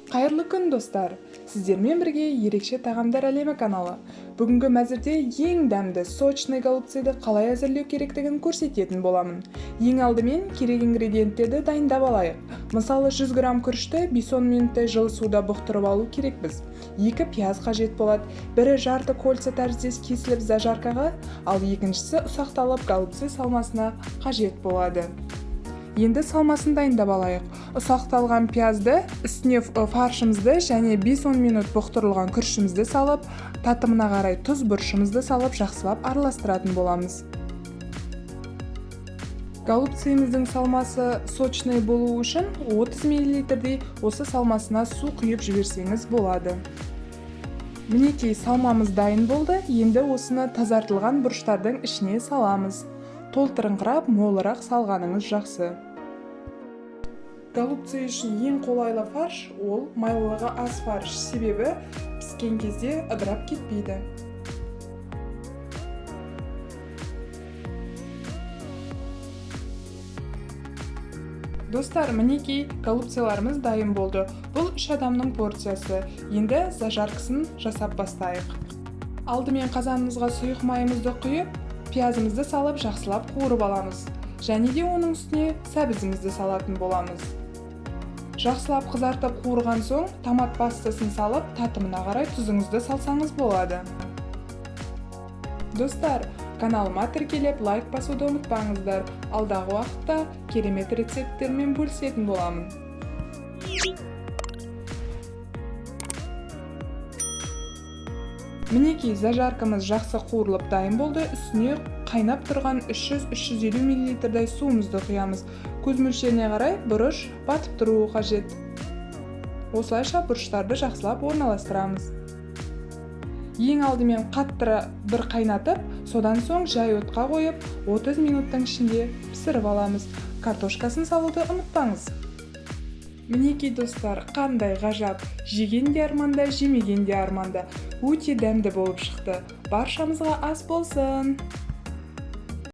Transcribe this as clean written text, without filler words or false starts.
Қайырлы күн достар! Сіздермен бірге ерекше тағамдар әлемі каналы. Бүгінгі мәзірде ең дәмді сочный голубцайды қалай әзірлеу керектігін көрсететін боламын. Ең алдымен керек ингредиенттерді дайындап алайық. Мысалы 100 грамм күрішті 5-10 минуттай жылы суда бұқтырып алу керекпіз. 2 пияз қажет болады. Бірі жарты кольца тәріздес кесіліп зажаркаға, ал екіншісі ұсақталып голубцы салмасына қажет болады. Енді салмасын дайындап алайық. Ұсақталған пиязды, үстіне фаршымызды және 5-10 минут бұқтырылған күрішімізді салып, татымына қарай тұз бұрышымызды салып жақсылап араластыратын боламыз. Голубцайымыздың салмасы сочный болу үшін 30 мл-дей осы салмасына су құйып жіберсеңіз болады. Мінекей салмамыз дайын болды. Енді осыны тазартылған бұрыштардың ішіне саламыз. Толтырыңқырап, молырақ салғаныңыз жақсы. Голубцай үшін ең қолайлы фарш ол майлылығы аз фарш, себебі піскен кезде ыдырап кетпейді. Достар, мінекей голубцайларымыз дайын болды. Бұл 3 адамның порциясы. Енді зажаркасын жасап бастайық. Алдымен қазанымызға сұйық майымызды құйып, пиязымызды салып жақсылап қуырып аламыз. Және де оның үстіне сәбізімізді салатын боламыз. Жақсылап қызартып қуырған соң, томат пастасын салып, татымына қарай тұзыңызды салсаңыз болады. Достар, каналыма тіркеліп, лайк басуды ұмытпаңыздар. Алдағы уақытта керемет рецепттермен бөлісетін боламын. Мінекей зажаркамыз жақсы қуырылып дайын болды. Үстіне қайнап тұрған 300-350 мл-дай суымызды құямыз. Көз мөлшеріне қарай бұрыш батып тұруы қажет. Осылайша бұрыштарды жақсылап орналастырамыз. Ең алдымен қаттыра бір қайнатып, содан соң жай отқа қойып, 30 минуттың ішінде пісіріп аламыз. Картошкасын салуды ұмытпаңыз. Мінекей достар, қандай ғажап, жеген де арманда, жемеген де арманда. Өте дәмді болып шықты. Баршамызға ас болсын!